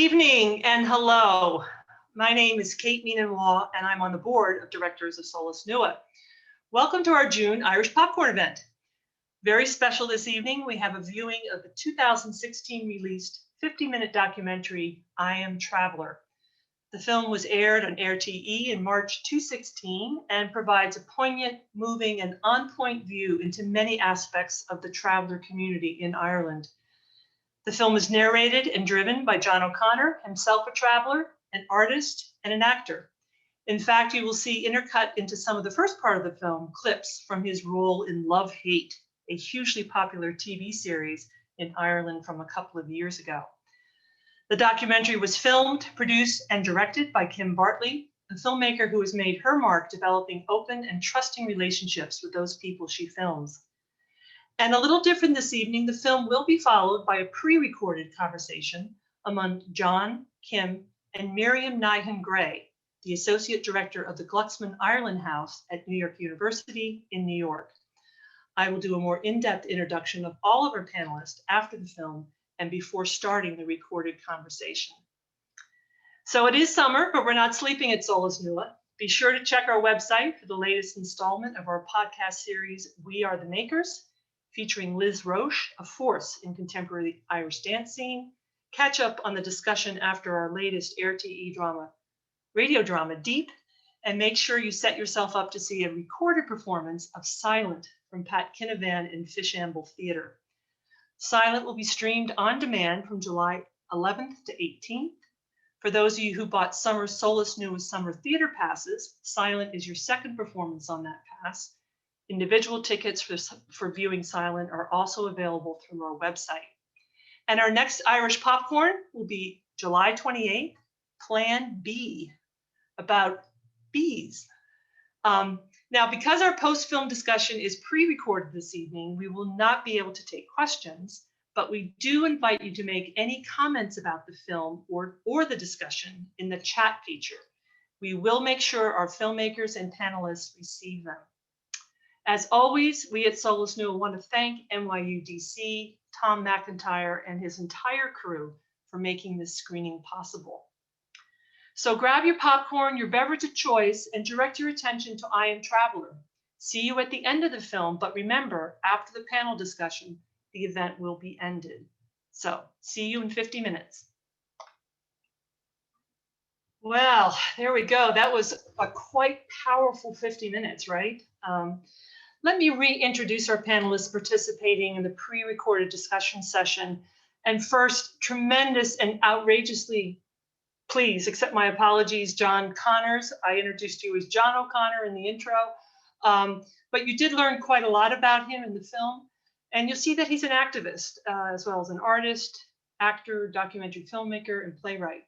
evening and hello. My name is Kate Meenan-Waugh and I'm on the board of directors of Solas Nua. Welcome to our June Irish Popcorn event. Very special this evening, we have a viewing of the 2016 released 50-minute documentary, I Am Traveler. The film was aired on RTE in March 2016 and provides a poignant, moving, and on-point view into many aspects of the traveler community in Ireland. The film is narrated and driven by John O'Connor, himself a traveler, an artist, and an actor. In fact, you will see intercut into some of the first part of the film clips from his role in Love Hate, a hugely popular TV series in Ireland from a couple of years ago. The documentary was filmed, produced, and directed by Kim Bartley, a filmmaker who has made her mark developing open and trusting relationships with those people she films. And a little different this evening, the film will be followed by a pre-recorded conversation among John, Kim, and Miriam Nyhan Grey, the Associate Director of the Glucksman Ireland House at New York University in New York. I will do a more in-depth introduction of all of our panelists after the film and before starting the recorded conversation. So it is summer, but we're not sleeping at Solas Nua. Be sure to check our website for the latest installment of our podcast series, We Are the Makers, featuring Liz Roche, a force in contemporary Irish dance scene. Catch up on the discussion after our latest RTE radio drama, Deep, and make sure you set yourself up to see a recorded performance of Silent from Pat Kinavan in Fishamble Theatre. Silent will be streamed on demand from July 11th to 18th. For those of you who bought summer Solas Nua summer theater passes, Silent is your second performance on that pass. Individual tickets for viewing Silent are also available through our website. And our next Irish Popcorn will be July 28th, Plan B, about bees. Now, because our post-film discussion is pre-recorded this evening, we will not be able to take questions, but we do invite you to make any comments about the film or the discussion in the chat feature. We will make sure our filmmakers and panelists receive them. As always, we at Solas Nua want to thank NYU DC, Tom McIntyre, and his entire crew for making this screening possible. So grab your popcorn, your beverage of choice, and direct your attention to I Am Traveler. See you at the end of the film, but remember, after the panel discussion, the event will be ended. So see you in 50 minutes. Well, there we go. That was a quite powerful 50 minutes, right? Let me reintroduce our panelists participating in the pre-recorded discussion session. And first, tremendous and outrageously, please accept my apologies, John Connors. I introduced you as John O'Connor in the intro, but you did learn quite a lot about him in the film. And you'll see that he's an activist, as well as an artist, actor, documentary filmmaker, and playwright.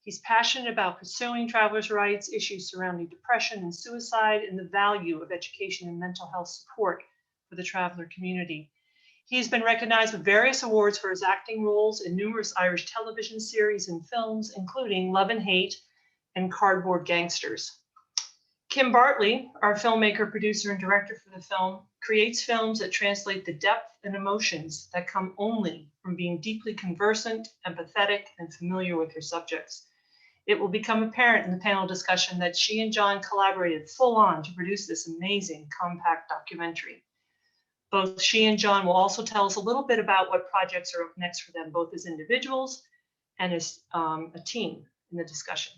He's passionate about pursuing travelers' rights, issues surrounding depression and suicide, and the value of education and mental health support for the traveler community. He's been recognized with various awards for his acting roles in numerous Irish television series and films, including Love and Hate and Cardboard Gangsters. Kim Bartley, our filmmaker, producer, and director for the film, creates films that translate the depth and emotions that come only from being deeply conversant, empathetic, and familiar with her subjects. It will become apparent in the panel discussion that she and John collaborated full on to produce this amazing, compact documentary. Both she and John will also tell us a little bit about what projects are up next for them, both as individuals and as a team in the discussion.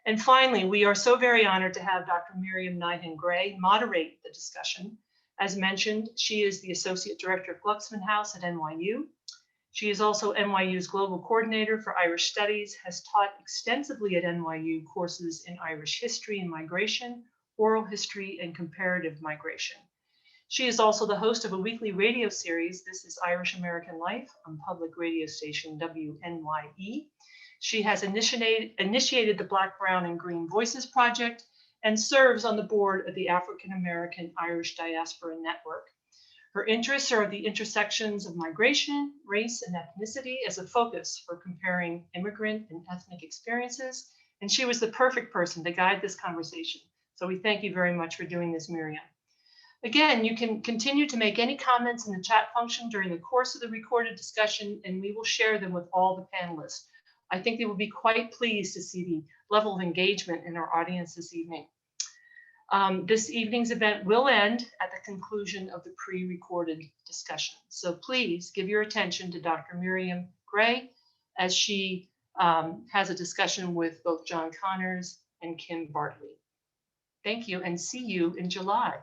And finally, we are so very honored to have Dr. Miriam Nyhan Grey moderate the discussion. As mentioned, she is the Associate Director of Glucksman House at NYU. She is also NYU's Global Coordinator for Irish Studies, has taught extensively at NYU courses in Irish history and migration, oral history, and comparative migration. She is also the host of a weekly radio series, This is Irish American Life, on public radio station WNYE. She has initiated the Black, Brown, and Green Voices Project and serves on the board of the African American Irish Diaspora Network. Her interests are the intersections of migration, race, and ethnicity as a focus for comparing immigrant and ethnic experiences, and she was the perfect person to guide this conversation. So we thank you very much for doing this, Miriam. Again, you can continue to make any comments in the chat function during the course of the recorded discussion, and we will share them with all the panelists. I think they will be quite pleased to see the level of engagement in our audience this evening. This evening's event will end at the conclusion of the pre-recorded discussion. So please give your attention to Dr. Miriam Grey as she has a discussion with both John Connors and Kim Bartley. Thank you and see you in July.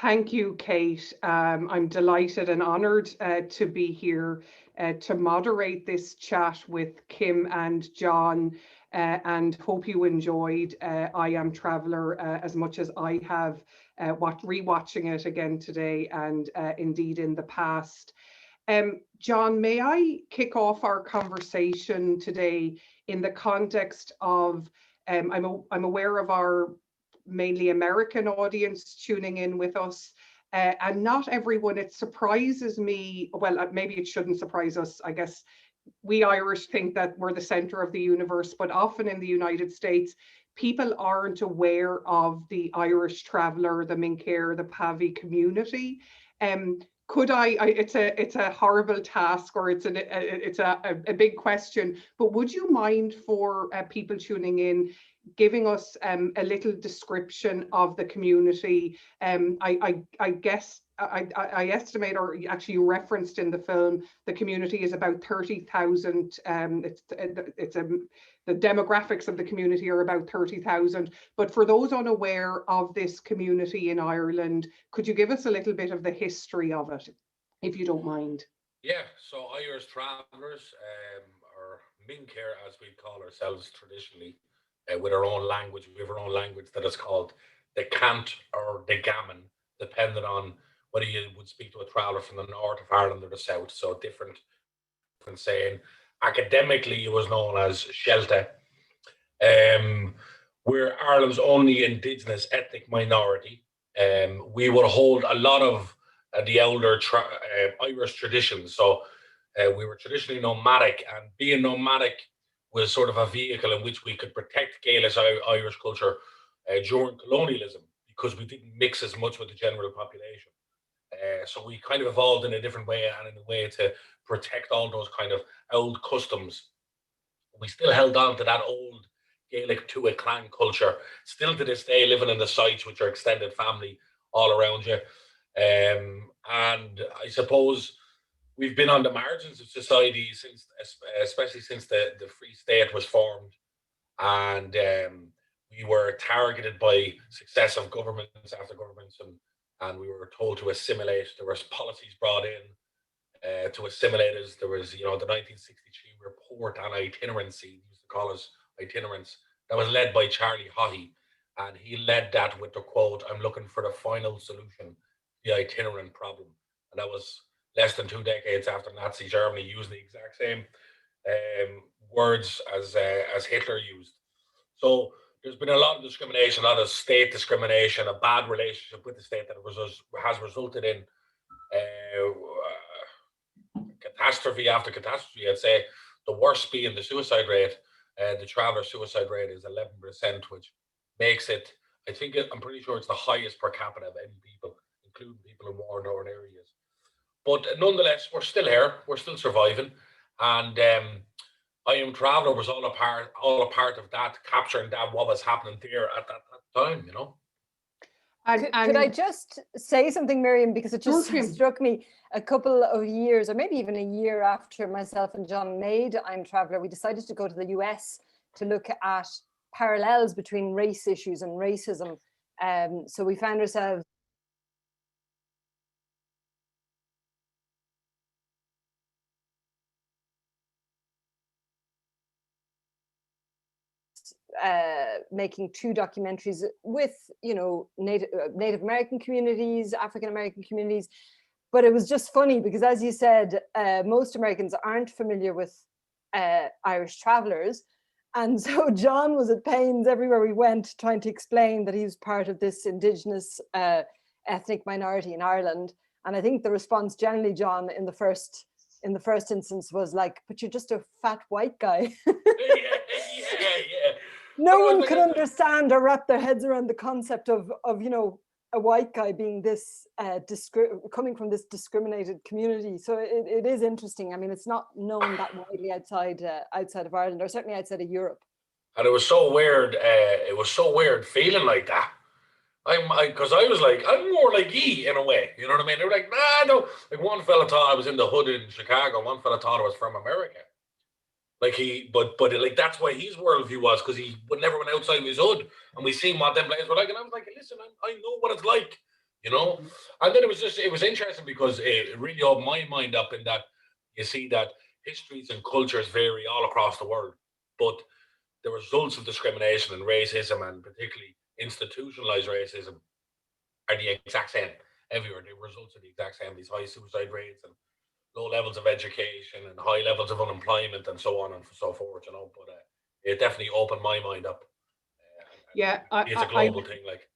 Thank you, Kate. I'm delighted and honoured to be here to moderate this chat with Kim and John, and hope you enjoyed I Am Traveller as much as I have rewatching it again today and indeed in the past. John, may I kick off our conversation today in the context of, I'm aware of our mainly American audience tuning in with us, and not everyone, it surprises me, well, maybe it shouldn't surprise us, I guess we Irish think that we're the center of the universe, but often in the United States, people aren't aware of the Irish traveller, the Minceir, the Pavi community. Could it's a horrible task, or it's a big question, but would you mind for people tuning in giving us a little description of the community? I guess I estimate, or actually you referenced in the film, the community is about 30,000. The demographics of the community are about 30,000. But for those unaware of this community in Ireland, could you give us a little bit of the history of it, if you don't mind? Yeah, so Irish travellers, or Minceir as we call ourselves traditionally, with our own language. We have our own language that is called the Cant or the Gammon, depending on whether you would speak to a traveller from the north of Ireland or the south. So different saying. Academically, it was known as Shelta. We're Ireland's only indigenous ethnic minority. We would hold a lot of the elder Irish traditions. So we were traditionally nomadic, and being nomadic was sort of a vehicle in which we could protect Gaelic Irish culture during colonialism, because we didn't mix as much with the general population. So we kind of evolved in a different way, and in a way to protect all those kind of old customs. We still held on to that old Gaelic Tuatha clan culture, still to this day, living in the sites with your extended family all around you. And I suppose we've been on the margins of society since, especially since the Free State was formed, and we were targeted by successive governments after governments, and we were told to assimilate. There was policies brought in to assimilate us. There was, the 1963 report on itinerancy, we used to call us itinerants, that was led by Charlie Haughey, and he led that with the quote, "I'm looking for the final solution, the itinerant problem." And that was less than 2 decades after Nazi Germany used the exact same words as Hitler used. So there's been a lot of discrimination, a lot of state discrimination, a bad relationship with the state that has resulted in catastrophe after catastrophe. I'd say the worst being the suicide rate. The traveller suicide rate is 11%, which makes it, I'm pretty sure it's the highest per capita of any people, including people in war-torn areas. But nonetheless, we're still here, we're still surviving, and I Am Traveller was all a part of that, capturing that, what was happening there at that time, Could I just say something, Miriam, because it just struck me a couple of years, or maybe even a year after myself and John made I'm Traveller, we decided to go to the US to look at parallels between race issues and racism. So we found ourselves making 2 documentaries with, Native American communities, African American communities. But it was just funny because, as you said, most Americans aren't familiar with Irish travellers. And so John was at pains everywhere we went trying to explain that he was part of this indigenous ethnic minority in Ireland. And I think the response generally, John, in the first instance was like, "But you're just a fat white guy." Yeah. No one could understand or wrap their heads around the concept of a white guy being this coming from this discriminated community. So it is interesting. I mean, it's not known that widely outside of Ireland, or certainly outside of Europe. And it was so weird. It was so weird feeling like that. Because I was like, I'm more like ye in a way. You know what I mean? They were like, nah, no. Like one fella thought I was in the hood in Chicago. One fella thought I was from America. Like but like that's why his worldview was, because he would never went outside of his hood. And we seen what them players were like, and I was like, listen, I know what it's like, you know. And then it was interesting because it really opened my mind up in that you see that histories and cultures vary all across the world, but the results of discrimination and racism, and particularly institutionalized racism, are the exact same everywhere. The results are the exact same. These high suicide rates and low levels of education and high levels of unemployment and so on and so forth, you know. But it definitely opened my mind up. Yeah, it's a global thing, like.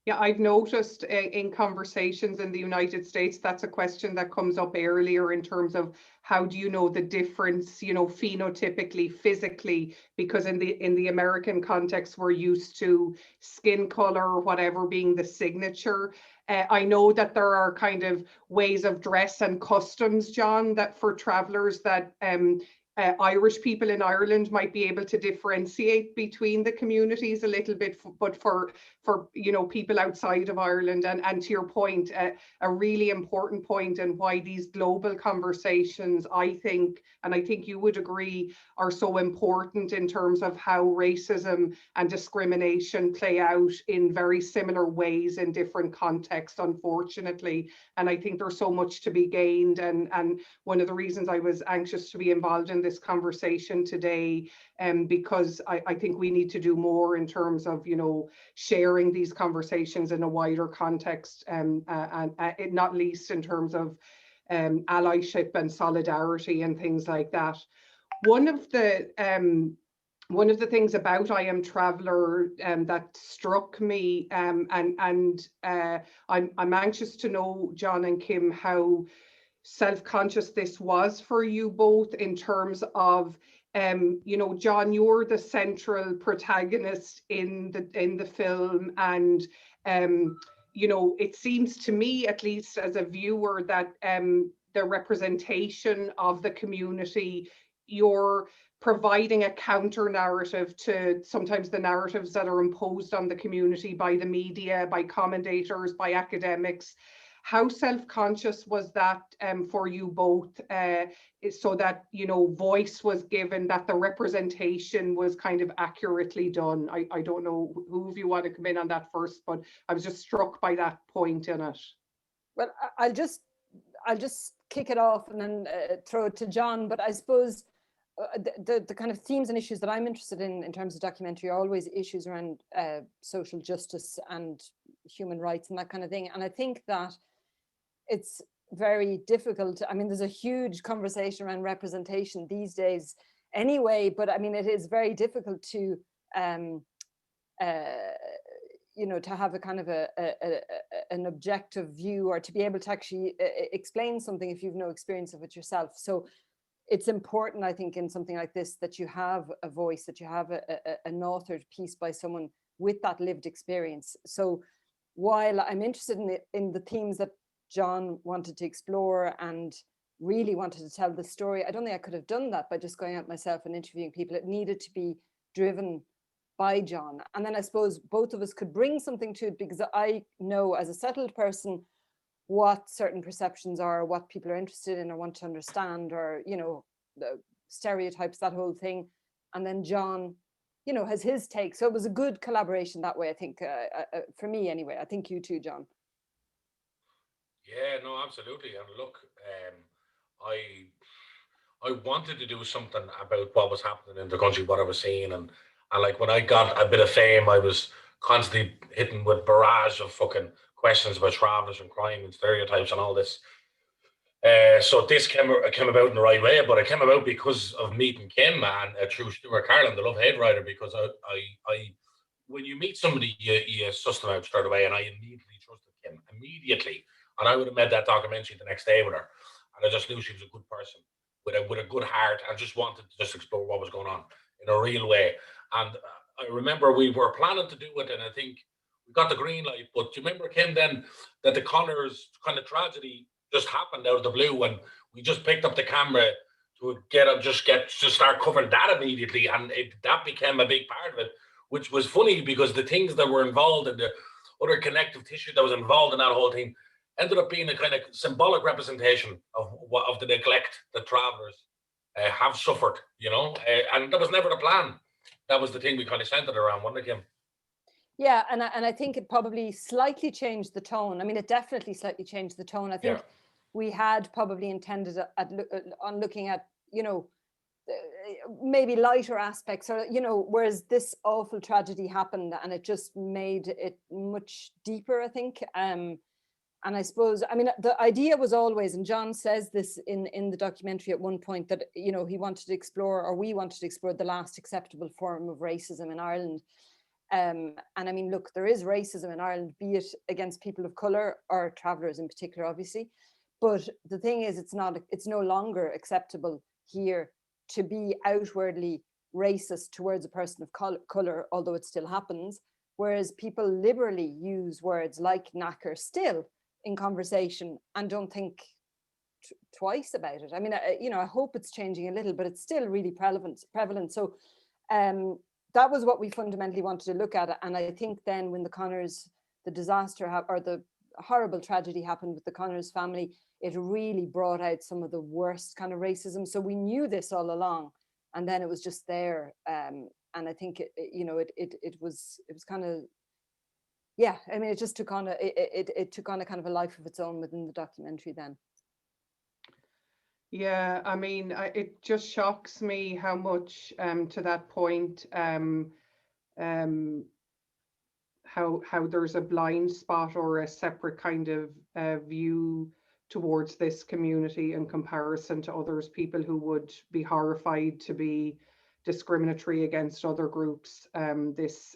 Yeah, I've noticed in conversations in the United States, that's a question that comes up earlier in terms of how do you know the difference, you know, phenotypically, physically, because in the American context, we're used to skin color or whatever being the signature. I know that there are kind of ways of dress and customs, John, that for travelers that Irish people in Ireland might be able to differentiate between the communities a little bit, but for you know, people outside of Ireland, and to your point, a really important point, and why these global conversations, I think, and I think you would agree, are so important in terms of how racism and discrimination play out in very similar ways in different contexts, unfortunately. And I think there's so much to be gained, and one of the reasons I was anxious to be involved in this conversation today, because I think we need to do more in terms of, you know, sharing these conversations in a wider context, and not least in terms of allyship and solidarity and things like that. One of the things about I Am Traveller that struck me, and I'm anxious to know, John and Kim, how self-conscious this was for you both, in terms of, you know, John, you're the central protagonist in the film, and you know, it seems to me, at least as a viewer, that the representation of the community, you're providing a counter narrative to sometimes the narratives that are imposed on the community by the media, by commentators, by academics. How self-conscious was that for you both, so that, you know, voice was given, that the representation was kind of accurately done? I don't know who of you want to come in on that first, but I was just struck by that point in it. Well, I'll just kick it off and then throw it to John. But I suppose the kind of themes and issues that I'm interested in terms of documentary are always issues around social justice and human rights and that kind of thing. And I think that it's very difficult. I mean, there's a huge conversation around representation these days anyway, but I mean, it is very difficult to, you know, to have a kind of an objective view, or to be able to actually explain something if you've no experience of it yourself. So it's important, I think, in something like this, that you have a voice, that you have an authored piece by someone with that lived experience. So while I'm interested in the themes that John wanted to explore and really wanted to tell the story, I don't think I could have done that by just going out myself and interviewing people. It needed to be driven by John. And then I suppose both of us could bring something to it, because I know as a settled person what certain perceptions are, what people are interested in or want to understand, or, you know, the stereotypes, that whole thing. And then John, you know, has his take. So it was a good collaboration that way, I think, for me anyway. I think you too, John. Yeah, no, absolutely. And look, I wanted to do something about what was happening in the country, what I was seeing, and like when I got a bit of fame, I was constantly hitting with barrage of fucking questions about travellers and crime and stereotypes and all this. So this came about in the right way, but it came about because of meeting Kim, man, through Stuart Carlin, the Love-Hate writer, because I when you meet somebody, you suss them out straight away, and I immediately trusted Kim, immediately. And I would have made that documentary the next day with her. And I just knew she was a good person with a good heart, and just wanted to just explore what was going on in a real way. And I remember we were planning to do it, and I think we got the green light. But do you remember, Kim, then that the Connors kind of tragedy just happened out of the blue, and we just picked up the camera to start covering that immediately, and that became a big part of it, which was funny because the things that were involved in the other connective tissue that was involved in that whole thing ended up being a kind of symbolic representation of the neglect that travelers have suffered, and that was never the plan. That was the thing we kind of centered around, wasn't it, Kim? Yeah, and I think it probably slightly changed the tone. I mean, it definitely slightly changed the tone. I think we had probably intended on looking at, maybe lighter aspects, or, whereas this awful tragedy happened and it just made it much deeper, I think. And I suppose, I mean, the idea was always, and John says this in the documentary at one point, that, he wanted to explore, or we wanted to explore, the last acceptable form of racism in Ireland. And I mean, look, there is racism in Ireland, be it against people of color or travelers in particular, obviously. But the thing is, it's no longer acceptable here to be outwardly racist towards a person of color, although it still happens. Whereas people liberally use words like knacker still in conversation and don't think twice about it. I mean, I hope it's changing a little, but it's still really prevalent. So that was what we fundamentally wanted to look at. And I think then when the disaster or the horrible tragedy happened with the Connors family, it really brought out some of the worst kind of racism. So we knew this all along, and then it was just there. And I think it was kind of, yeah. I mean, it just took on it took on a kind of a life of its own within the documentary then. Yeah, I mean, it just shocks me how much, to that point, how there's a blind spot or a separate kind of view towards this community in comparison to others, people who would be horrified to be discriminatory against other groups. This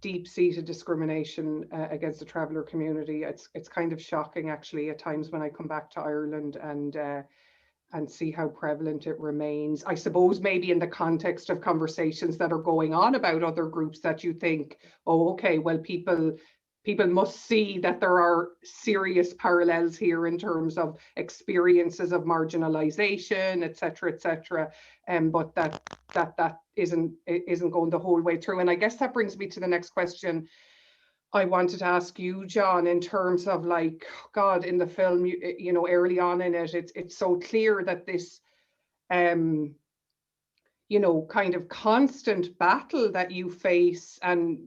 deep-seated discrimination against the traveller community, it's kind of shocking actually at times when I come back to Ireland and see how prevalent it remains. I suppose maybe in the context of conversations that are going on about other groups that you think, oh, okay, well, people must see that there are serious parallels here in terms of experiences of marginalization, et cetera, but that isn't going the whole way through. And I guess that brings me to the next question I wanted to ask you, John, in terms of, like, God, in the film, early on in it, it's so clear that this, kind of constant battle that you face and,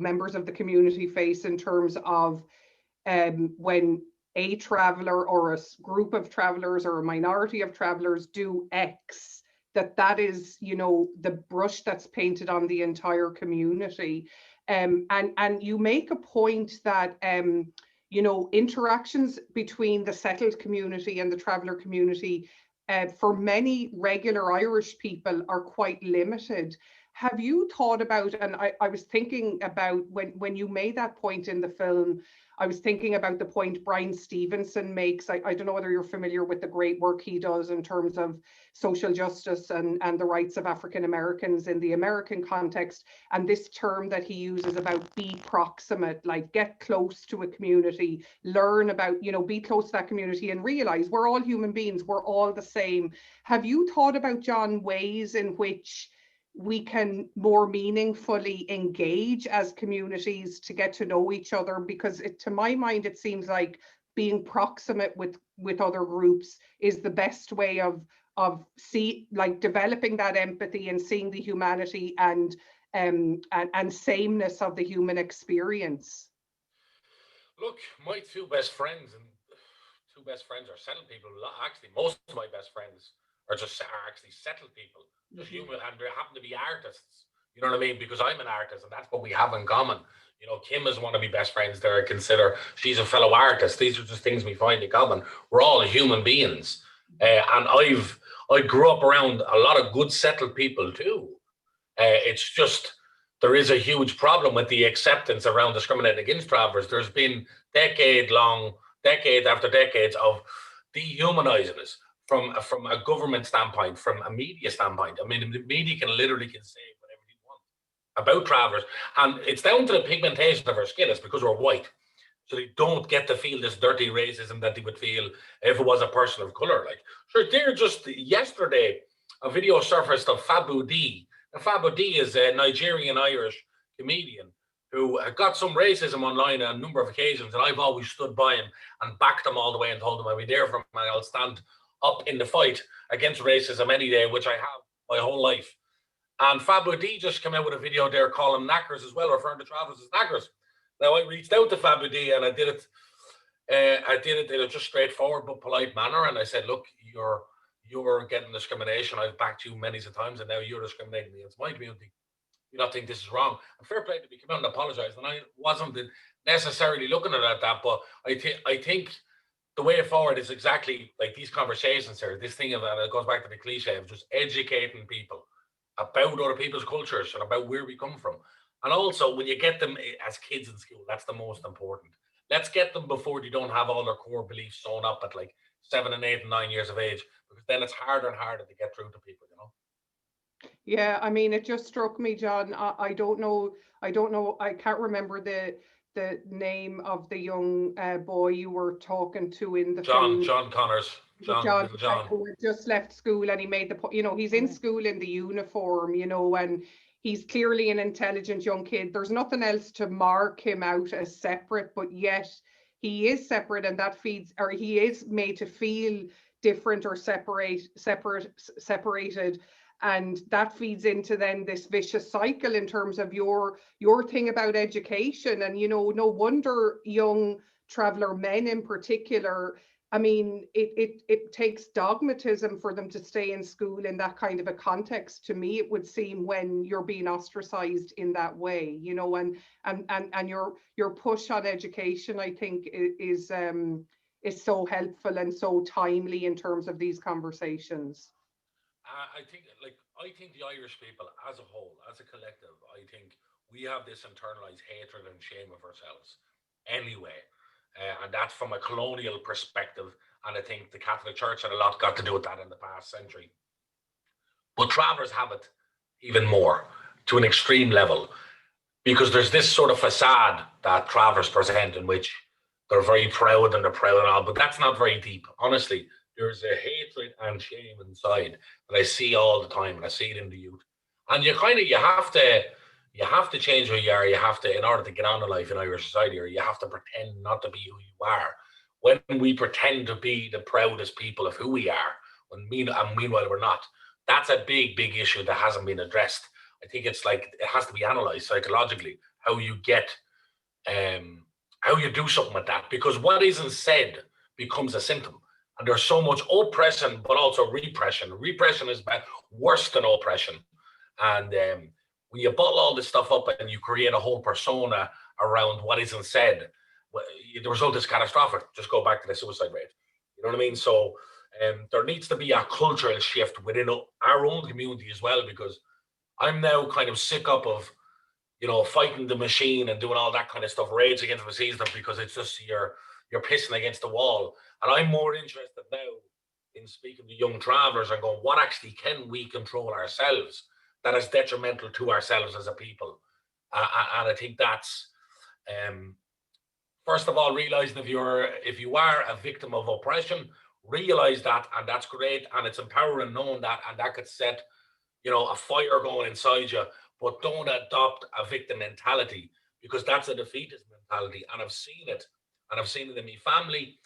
members of the community face in terms of when a traveller or a group of travellers or a minority of travellers do X, that is, the brush that's painted on the entire community. And you make a point that, interactions between the settled community and the traveller community for many regular Irish people are quite limited. Have you thought about, and I was thinking about when you made that point in the film, I was thinking about the point Brian Stevenson makes. I don't know whether you're familiar with the great work he does in terms of social justice and the rights of African Americans in the American context. And this term that he uses about be proximate, like get close to a community, learn about, be close to that community and realize we're all human beings, we're all the same. Have you thought about, John, ways in which we can more meaningfully engage as communities to get to know each other? Because to my mind, it seems like being proximate with other groups is the best way of developing that empathy and seeing the humanity and sameness of the human experience. Look, my two best friends are settled people. Actually, most of my best friends are actually settled people, just human, and they happen to be artists. You know what I mean? Because I'm an artist, and that's what we have in common. Kim is one of my best friends there. I consider she's a fellow artist. These are just things we find in common. We're all human beings, and I grew up around a lot of good settled people too. It's just there is a huge problem with the acceptance around discriminating against travellers. There's been decades after decades of dehumanizing us. From a government standpoint, from a media standpoint. I mean, the media can say whatever they want. about travellers, and it's down to the pigmentation of our skin. It's because we're white, so they don't get to feel this dirty racism that they would feel if it was a person of colour. Like, sure, there just yesterday, a video surfaced of Fabu D. Now, Fabu D is a Nigerian-Irish comedian who got some racism online on a number of occasions, and I've always stood by him and backed him all the way and told him I'll be there for him and I'll stand up in the fight against racism any day, which I have my whole life. And Fabu D just came out with a video there calling knackers as well, referring to travellers as knackers. Now, I reached out to Fabu D and I did it in a just straightforward but polite manner, and I said, look, you're getting discrimination. I've backed you many times, and now you're discriminating against my community. You not think this is wrong? And fair play to me, come out and apologise. And I wasn't necessarily looking at it that, but I think the way forward is exactly like these conversations here. This thing of, and it goes back to the cliche of just educating people about other people's cultures and about where we come from. And also, when you get them as kids in school, that's the most important. Let's get them before they don't have all their core beliefs sewn up at like 7 and 8 and 9 years of age, because then it's harder and harder to get through to people, you know. Yeah, I mean, it just struck me, John. I don't know. I can't remember the name of the young boy you were talking to in the film. John Connors. John. Who had just left school, and he made the, you know, he's in school in the uniform, you know, and he's clearly an intelligent young kid. There's nothing else to mark him out as separate, but yet he is separate, and that feeds, or he is made to feel different or separated. And that feeds into then this vicious cycle in terms of your thing about education. And, you know, no wonder young traveller men in particular, I mean, it takes dogmatism for them to stay in school in that kind of a context, to me, it would seem, when you're being ostracized in that way, you know, and your push on education, I think, is so helpful and so timely in terms of these conversations. I think the Irish people as a whole, as a collective, I think we have this internalized hatred and shame of ourselves anyway. And that's from a colonial perspective. And I think the Catholic Church had a lot got to do with that in the past century. But travellers have it even more, to an extreme level, because there's this sort of facade that travellers present in which they're very proud and all, but that's not very deep. Honestly, there's a hatred and shame inside that I see all the time, and I see it in the youth. And you have to change who you are. You have to, in order to get on in life in Irish society, or you have to pretend not to be who you are. When we pretend to be the proudest people of who we are, meanwhile we're not. That's a big issue that hasn't been addressed. I think it's like, it has to be analysed psychologically, how you do something with that, because what isn't said becomes a symptom. And there's so much oppression, but also repression. Repression is worse than oppression. And when you bottle all this stuff up and you create a whole persona around what isn't said, the result is catastrophic. Just go back to the suicide rate. You know what I mean? So there needs to be a cultural shift within our own community as well, because I'm now kind of sick up of, you know, fighting the machine and doing all that kind of stuff, rage against the machine stuff, because it's just you're pissing against the wall. And I'm more interested now in speaking to young travellers and going, what actually can we control ourselves that is detrimental to ourselves as a people? And I think that's, first of all, realising if you are a victim of oppression, realise that, and that's great, and it's empowering knowing that, and that could set, you know, a fire going inside you. But don't adopt a victim mentality, because that's a defeatist mentality. And I've seen it. And I've seen it in my family,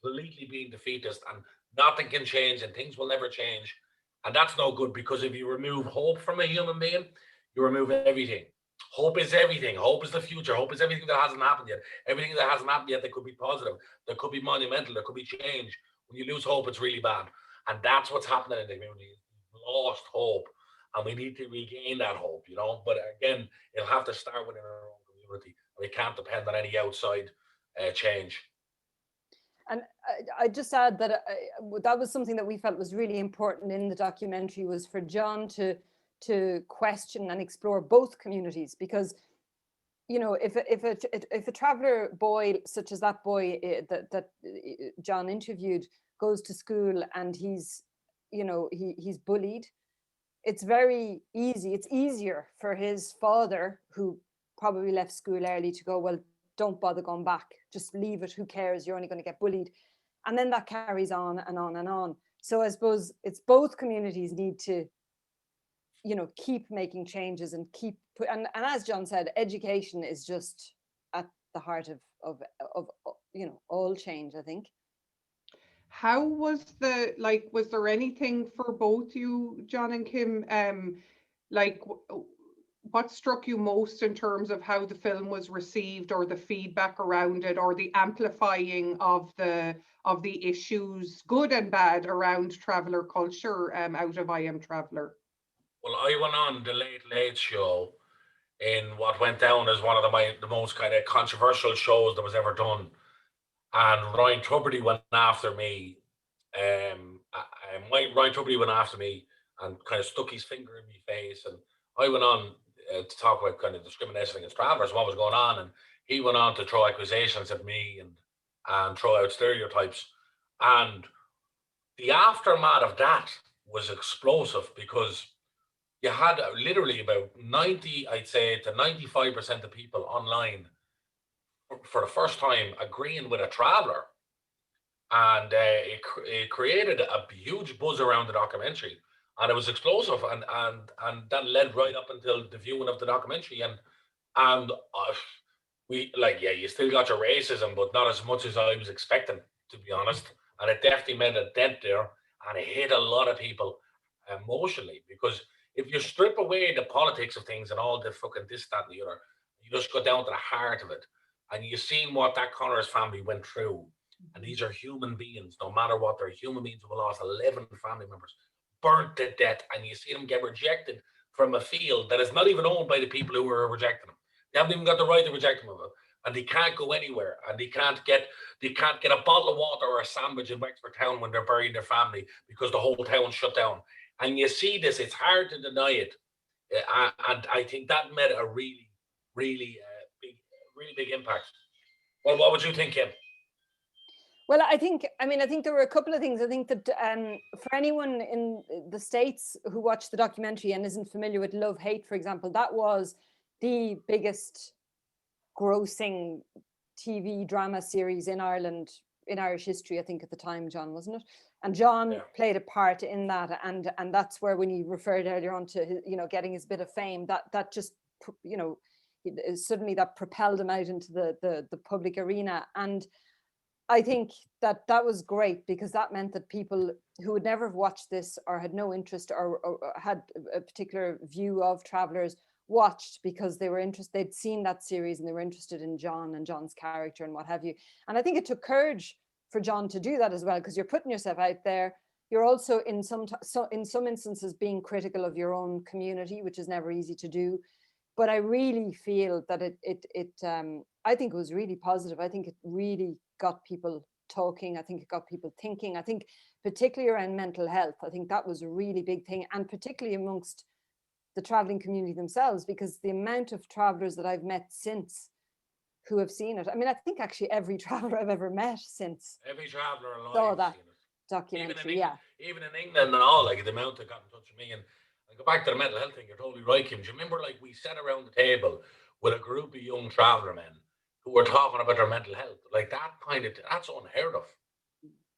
completely being defeatist, and nothing can change and things will never change. And that's no good, because if you remove hope from a human being, you remove everything. Hope is everything. Hope is the future. Hope is everything that hasn't happened yet. Everything that hasn't happened yet that could be positive, that could be monumental, that could be change. When you lose hope, it's really bad. And that's what's happening in the community. We've lost hope. And we need to regain that hope, you know. But again, it'll have to start within our own community. We can't depend on any outside change. And I just add that that was something that we felt was really important in the documentary, was for John to question and explore both communities, because, you know, if a traveller boy such as that boy that John interviewed goes to school and he's, you know, he's bullied, it's very easy. It's easier for his father, who probably left school early, to go, well, don't bother going back. Just leave it. Who cares? You're only going to get bullied. And then that carries on and on and on. So I suppose it's both communities need to, keep making changes and and as John said, education is just at the heart of all change, I think. How was was there anything for both you, John and Kim, what struck you most in terms of how the film was received, or the feedback around it, or the amplifying of the issues, good and bad, around traveller culture out of I Am Traveller? Well, I went on the Late Late Show in what went down as one of the most kind of controversial shows that was ever done. And Ryan Tubridy went after me. Ryan Tubridy went after me and kind of stuck his finger in my face. And I went on to talk about kind of discrimination against travellers, what was going on. And he went on to throw accusations at me and throw out stereotypes. And the aftermath of that was explosive, because you had literally about 90, I'd say, to 95% of people online for the first time agreeing with a traveller. And it created a huge buzz around the documentary, and it was explosive, and that led right up until the viewing of the documentary. And you still got your racism, but not as much as I was expecting, to be honest. And it definitely made a dent there, and it hit a lot of people emotionally, because if you strip away the politics of things and all the fucking this, that, and the other, you just go down to the heart of it, and you've seen what that Connors family went through. And these are human beings, no matter what, they're human beings who lost 11 family members, burnt to death, and you see them get rejected from a field that is not even owned by the people who are rejecting them. They haven't even got the right to reject them, and they can't go anywhere, and they can't get a bottle of water or a sandwich in Wexford Town when they're burying their family, because the whole town shut down. And you see this, it's hard to deny it. And I think that made a really, really big impact. Well, what would you think, Kim? Well, I think there were a couple of things. I think that for anyone in the States who watched the documentary and isn't familiar with Love Hate, for example, that was the biggest grossing TV drama series in Ireland, in Irish history, I think, at the time, John, wasn't it? And John played a part in that, and that's where, when you referred earlier on to getting his bit of fame, that just suddenly that propelled him out into the public arena. And I think that was great, because that meant that people who would never have watched this, or had no interest, or had a particular view of travellers, watched because they were interested. They'd seen that series and they were interested in John and John's character and what have you. And I think it took courage for John to do that as well, because you're putting yourself out there. You're also in some instances being critical of your own community, which is never easy to do. But I really feel that I think it was really positive. I think it really got people talking. I think it got people thinking. I think particularly around mental health, I think that was a really big thing, and particularly amongst the traveling community themselves, because the amount of travelers that I've met since who have seen it. I mean, I think actually every traveler I've ever met since every traveler alive saw that seen it. documentary. Even in England and all, like the amount that got in touch with me. And I go back to the mental health thing, you're totally right, Kim. Do you remember, like, we sat around the table with a group of young traveller men who were talking about their mental health? Like, that's unheard of.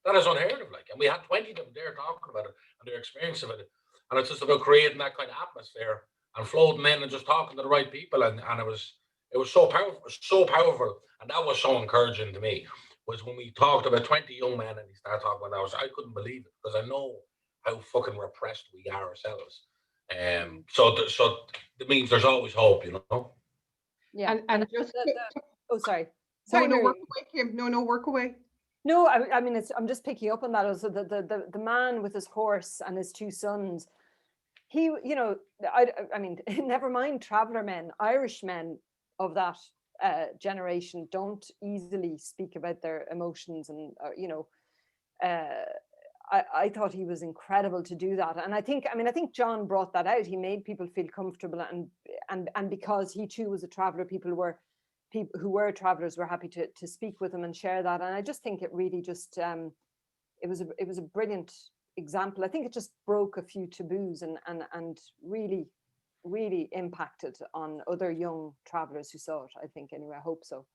That is unheard of. Like, and we had 20 of them there talking about it and their experience of it. And it's just about creating that kind of atmosphere and floating in and just talking to the right people. And it was so powerful. And that was so encouraging to me, was when we talked about 20 young men and he started talking about that. I couldn't believe it, because I know how fucking repressed we are ourselves. So it means there's always hope, Yeah. And just sorry. No, work away, Kim. No, work away. No, I mean, I'm just picking up on that. Also, the man with his horse and his two sons, he, I mean, never mind traveller men, Irish men of that generation don't easily speak about their emotions, and I thought he was incredible to do that. And I think John brought that out. He made people feel comfortable, and because he too was a traveller, people who were travellers were happy to speak with him and share that. And I just think it really just it was a brilliant example. I think it just broke a few taboos and really, really impacted on other young travelers who saw it, I think, anyway. I hope so.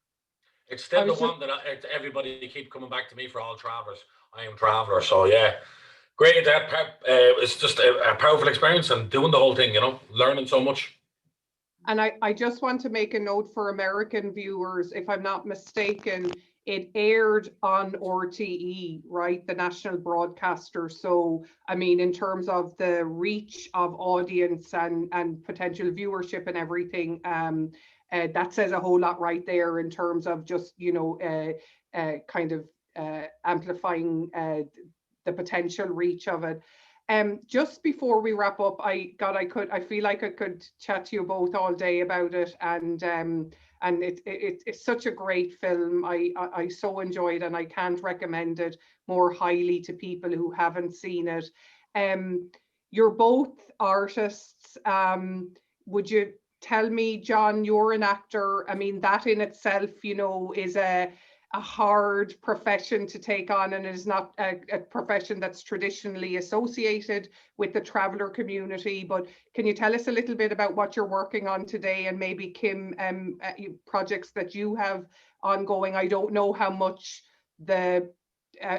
It's still the one that everybody keep coming back to me for all travelers. I am traveler, so yeah. Great. It's just a powerful experience and doing the whole thing, you know, learning so much. And I just want to make a note for American viewers, if I'm not mistaken, it aired on RTE, right, the national broadcaster. So, I mean, in terms of the reach of audience and potential viewership and everything, that says a whole lot right there in terms of just, you know, kind of amplifying the potential reach of it. Just before we wrap up, I feel like I could chat to you both all day about it, and it's such a great film. I so enjoyed, and I can't recommend it more highly to people who haven't seen it. You're both artists. Would you tell me, John, you're an actor? I mean, that in itself, you know, is a hard profession to take on, and it is not a profession that's traditionally associated with the traveller community. But can you tell us a little bit about what you're working on today, and maybe Kim, projects that you have ongoing? I don't know how much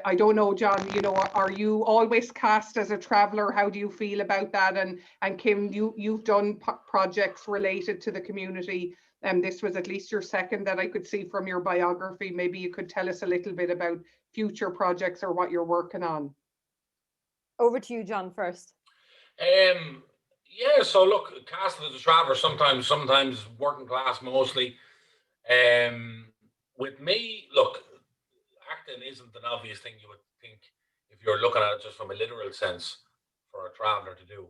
I don't know, John, you know, are you always cast as a traveller? How do you feel about that? And Kim, you've done projects related to the community. This was at least your second that I could see from your biography. Maybe you could tell us a little bit about future projects or what you're working on. Over to you, John, first. Yeah, so look, casted as a traveller, sometimes working class mostly. With me, look, acting isn't an obvious thing you would think if you're looking at it just from a literal sense for a traveller to do.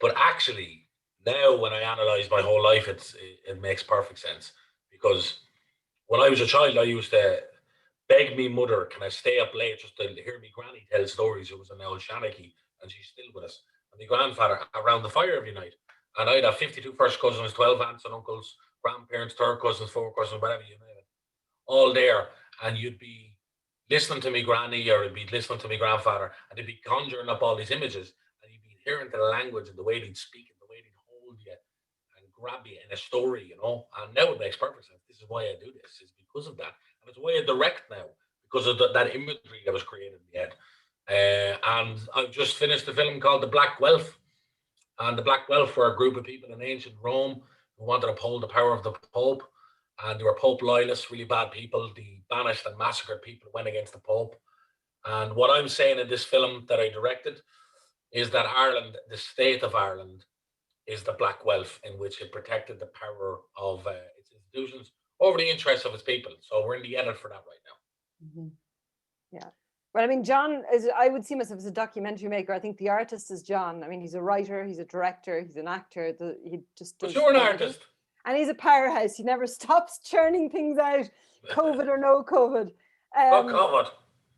But actually, now when I analyse my whole life, it makes perfect sense. Because when I was a child, I used to beg me mother, can I stay up late just to hear me granny tell stories? It was an old Shanachie, and she's still with us. And my grandfather around the fire every night. And I'd have 52 first cousins, 12 aunts and uncles, grandparents, third cousins, fourth cousins, whatever you name it, all there. And you'd be listening to me granny, or you'd be listening to my grandfather, and they'd be conjuring up all these images, and you'd be hearing the language and the way they'd speak and the way they'd hold you and grab you in a story, you know. And now it makes perfect sense. This is why I do this, is because of that. And it's why I direct now, because of that imagery that was created in the head. And I've just finished a film called The Black Guelph. And the Black Guelph were a group of people in ancient Rome who wanted to uphold the power of the Pope. And they were Pope loyalists, really bad people. They banished and massacred people who went against the Pope. And what I'm saying in this film that I directed is that Ireland, the state of Ireland, is the Black Guelph, in which it protected the power of its institutions over the interests of its people. So we're in the edit for that right now. Mm-hmm. Yeah. Well, I mean, John I would see myself as a documentary maker. I think the artist is John. I mean, he's a writer, he's a director, he's an actor. He just does. But you're an artist. And he's a powerhouse. He never stops churning things out, COVID or no COVID. COVID.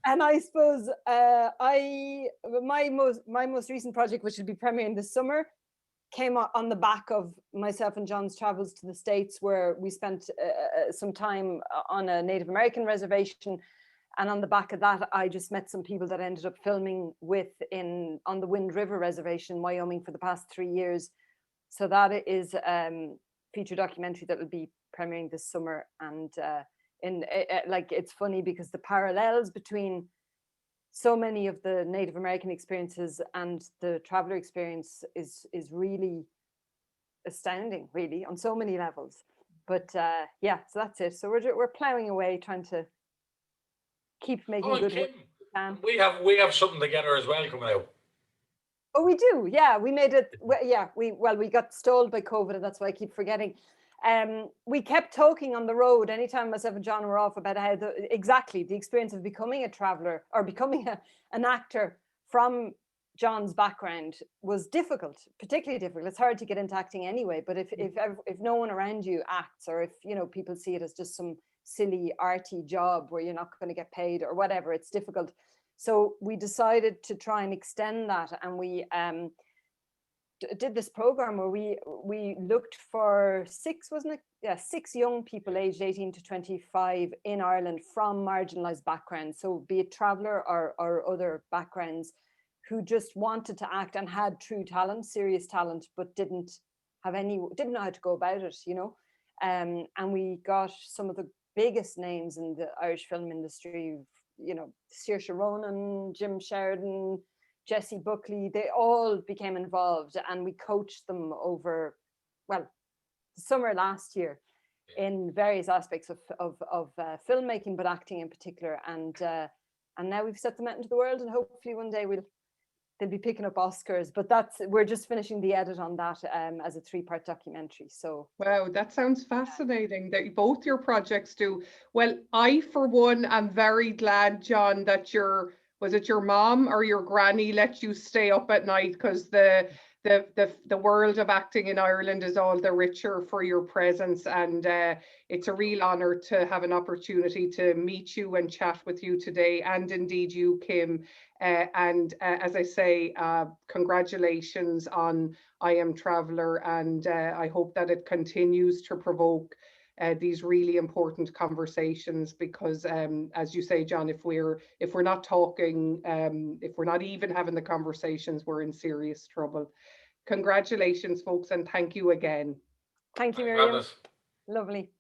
And I suppose my most recent project, which will be premiering this summer, came on the back of myself and John's travels to the States, where we spent some time on a Native American reservation. And on the back of that, I just met some people that I ended up filming with on the Wind River Reservation in Wyoming for the past 3 years. So that is feature documentary that will be premiering this summer. And it's funny because the parallels between so many of the Native American experiences and the traveler experience is really astounding, really, on so many levels. But yeah, so that's it. So we're plowing away, trying to keep making good work. We have something together as well coming out. Oh, we do. Yeah, we made it. Yeah, we got stalled by COVID, and that's why I keep forgetting. We kept talking on the road anytime myself and John were off about how the experience of becoming a traveler or becoming an actor from John's background was difficult, particularly difficult. It's hard to get into acting anyway, but if no one around you acts, or if people see it as just some silly arty job where you're not going to get paid or whatever, it's difficult. So we decided to try and extend that, and we did this program where we looked for 6 young people aged 18 to 25 in Ireland from marginalized backgrounds, so be it traveler or other backgrounds, who just wanted to act and had true talent, serious talent, but didn't know how to go about it, you know. And we got some of the biggest names in the Irish film industry, you know, Saoirse Ronan, Jim Sheridan, Jessie Buckley. They all became involved, and we coached them over, well, the summer last year in various aspects of filmmaking, but acting in particular. And now we've set them out into the world, and hopefully one day they'll be picking up Oscars. But we're just finishing the edit on that as a 3-part documentary. So wow, that sounds fascinating that both your projects do. Well, I for one am very glad, John, that was it your mom or your granny let you stay up at night, because the world of acting in Ireland is all the richer for your presence, and it's a real honor to have an opportunity to meet you and chat with you today, and indeed you, Kim. As I say, congratulations on I Am Traveller, and I hope that it continues to provoke these really important conversations, because as you say, John, if we're not talking, if we're not even having the conversations, we're in serious trouble. Congratulations, folks, and thank you again. Thank you, Miriam. Lovely.